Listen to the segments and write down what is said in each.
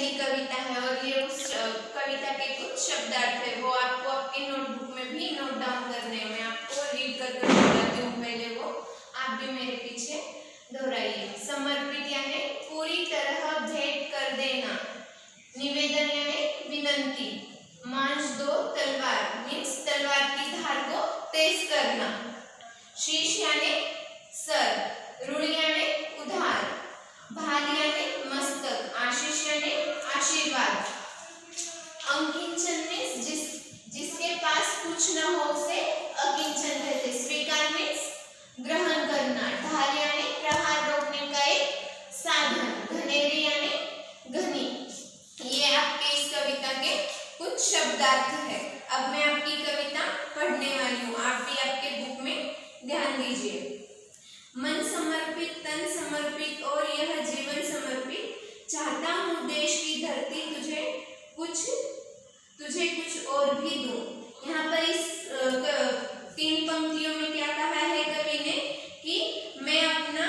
पहली कविता है और ये उस कविता के कुछ शब्दार्थ है, वो आपको आपके नोटबुक में भी नोट डाउन करने हैं। मैं आपको रीड कर बताती हूँ पहले, वो आप भी मेरे पीछे दोहराइए। समर्पित यानी पूरी तरह भेंट कर देना। निवेदन यानी विनंती। मांझ दो तलवार मीन्स तलवार की धार को तेज करना। शीश यानी सर। ऋण यानी उधार। भाल यानी मस्तक। आशीष यानी आशीर्वाद। अकिंचन मीन्स जिसके पास कुछ न हो उसे अकिंचन कहते। स्वीकार मीन्स ग्रहण करना। ढाल यानी प्रहार रोकने का एक साधन। घनेरी यानी घनी। ये आपके इस कविता के कुछ शब्दार्थ है। अब मैं आपकी कविता पढ़ने वाली हूँ, आप भी आपके बुक में ध्यान दीजिए। मन समर्पित, तन समर्पित और यह जीवन समर्पित, चाहता हूँ देश की धरती तुझे कुछ और भी दूं। यहाँ पर इस 3 पंक्तियों में क्या कहा है कवि ने कि मैं अपना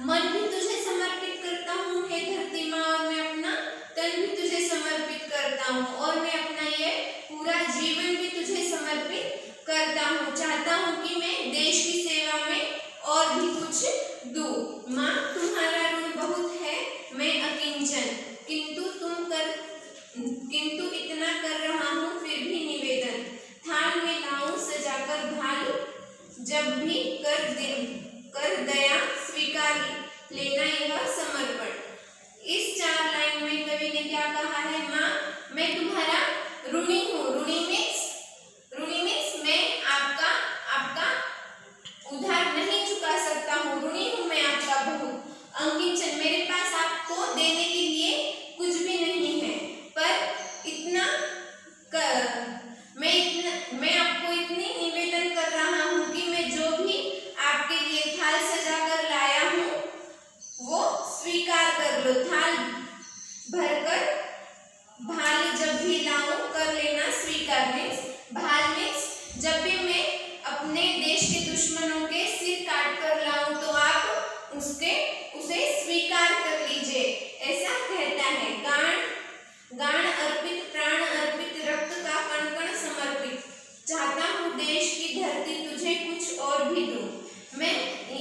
मन भी तुझे समर्पित करता हूँ हे धरती माँ, और मैं अपना तन भी तुझे समर्पित करता हूँ, और मैं अपना ये पूरा जीवन भी तुझे समर्पित करता हूँ। चाहता हूँ कि मैं देश की सेवा में और भी कुछ दूं। माँ तुम्हारा ऋण बहुत है, मैं अकिंचन, किंतु इतना कर रहा हूँ फिर भी निवेदन। थाल में लाऊं सजाकर भाल, जब भी कर दया स्वीकार लेना यह समर्पण। इस 4 लाइन में कवि ने क्या कहा है? माँ मैं तुम्हारा ऋणी हूँ। ऋणी मीन्स मैं आपका उधार नहीं चुका सकता हूँ। ऋणी हूँ मैं आपका बहुत। अकिंचन मेरे पास आपको देने के लिए कुछ भी नहीं है, पर मैं आपको इतनी निवेदन कर रहा हूँ कि मैं जो भी आपके लिए थाल सजा कर लाया हूँ वो स्वीकार कर लो। थाल भरकर भाल जब भी लाऊं कर लेना स्वीकार। भाल मीन्स जब भी मैं अपने देश के दुश्मनों के सिर काट कर लाऊं तो आप उसे स्वीकार कर लीजिए, ऐसा कहता है। गान अर्पित, प्राण अर्पित, रक्त का कण कण समर्पित, चाहता हूँ देश की धरती तुझे कुछ और भी दूं। मैं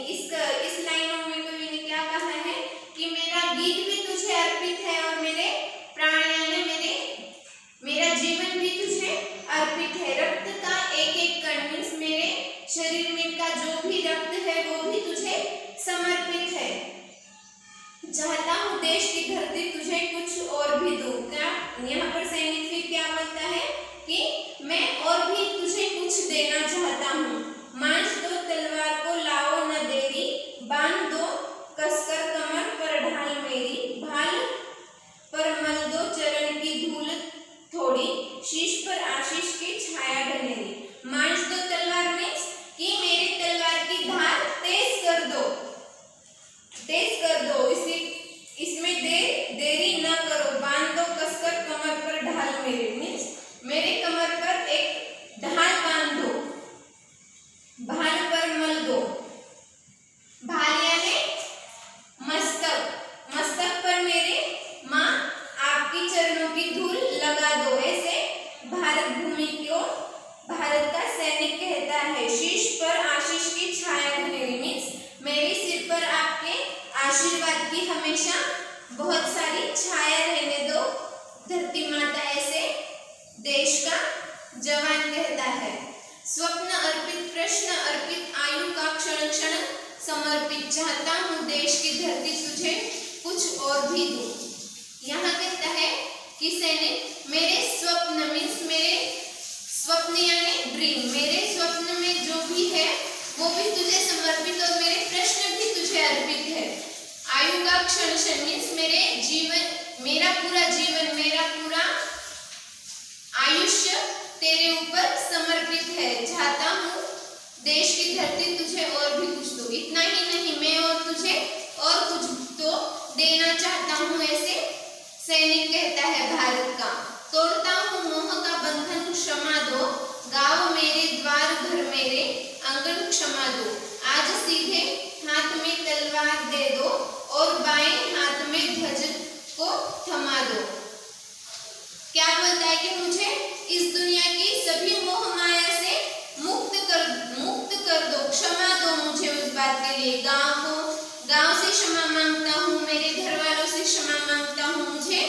इस लाइनों में कवि ने क्या कहा है कि मेरा गीत भी तुझे अर्पित है और मेरे प्राण यानी मेरा जीवन भी तुझे अर्पित है। रक्त का एक एक कण मीन्स मेरे शरीर में का जो भी रक्त है वो भी तुझे समर्पित है। चाहता हूँ देश की धरती तुझे कुछ और भी दूं। क्या यहाँ पर सैनिक फिर क्या बोलता है कि मैं और भी तुझे कुछ देना चाहता हूँ। मांझ दो तलवार को लाओ न देरी, बांध दो कसकर कमर पर ढाल मेरी, भाल पर मल दो चरण की धूल थोड़ी, शीश पर आशीष की छाया घनेरी। मांझ दो तलवार मीन्स कि मेरी तलवार की धार तेज कर दो। इसमें देरी न करो। बांध दो कसकर कमर पर ढाल मेरे मीन्स मेरे कमर पर एक ढाल बांध दो। भाल पर मल दो। भाल यानी मस्तक पर मेरे माँ आपकी चरणों की धूल लगा दो, ऐसे भारत भूमि को भारत का सैनिक कहता है। शीश पर आशीष की छाया घनेरी मीन्स मेरे सिर पर आपके आशीर्वाद की हमेशा बहुत सारी छाया रहने दो धरती माता, ऐसे देश का जवान कहता है। स्वप्न अर्पित, प्रश्न अर्पित, आयु का क्षण क्षण समर्पित, चाहता हूँ देश की धरती तुझे कुछ और भी दूं। यहाँ कहता है कि सैनिक मेरे स्वप्न मीन्स मेरे स्वप्न यानी ड्रीम, मेरे स्वप्न में जो भी है वो भी तुझे समर्पित और मेरे प्रश्न भी तुझे अर्पित है। आयु का क्षण क्षण मीन्स मेरा पूरा जीवन, मेरा पूरा आयुष्य तेरे ऊपर समर्पित है। चाहता हूँ देश की धरती तुझे और भी कुछ दो। इतना ही नहीं, मैं और तुझे और कुछ तो देना चाहता हूँ, ऐसे सैनिक कहता है भारत का। तोड़ता हूँ मोह का बंधन क्षमा दो, गाँव मेरे द्वार घर मेरे आंगन क्षमा दो। आज सीधे हाथ में तलवार दे दो और बाएं हाथ में ध्वज को थमा दो। कि मुझे इस दुनिया की सभी मोह माया से मुक्त कर दो, क्षमा दो मुझे उस बात के लिए। गांव से क्षमा मांगता हूँ, मेरे घर वालों से क्षमा मांगता हूँ, मुझे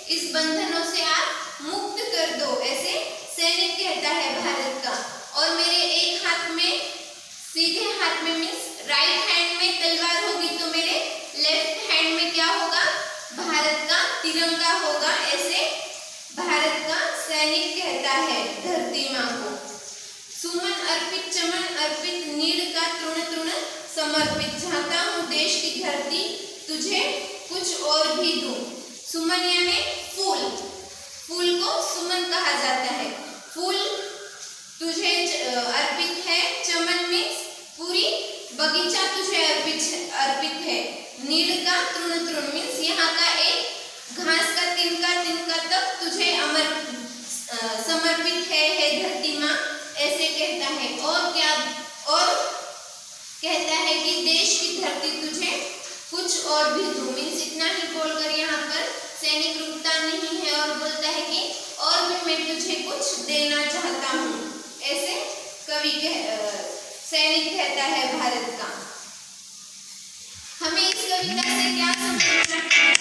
इस बंधनों से आप मुक्त कर दो, ऐसे सैनिक कहता है भारत का। और मेरे एक हाथ में, सीधे हाथ में मीन्स राइट हैंड में तलवार होगी, तो मेरे लेफ्ट हैंड में क्या होगा, भारत का तिरंगा होगा, ऐसे भारत का सैनिक कहता है धरती माँ को। सुमन अर्पित, चमन अर्पित, नीड़ का तृण तृण समर्पित, चाहता हूँ देश की धरती तुझे कुछ और भी दूं। सुमन यानी फूल, फूल को सुमन कहा जाता है। फूल तुझे अर्पित है, चमन मीन्स पूरी बगीचा तुझे अर्पित है। नीड़ का तृण तृण मीन्स यहाँ का एक घास का तिनका तक तुझे समर्पित है धरती माँ, ऐसे कहता है। और क्या, और कहता है कि देश की धरती तुझे कुछ और भी दूं, मीन्स इतना ही बोलकर यहाँ पर सैनिक रुकता नहीं है और बोलता है कि और भी मैं तुझे कुछ देना चाहता हूँ, ऐसे सैनिक कहता है भारत का। हमें इस कविता से क्या समझना है?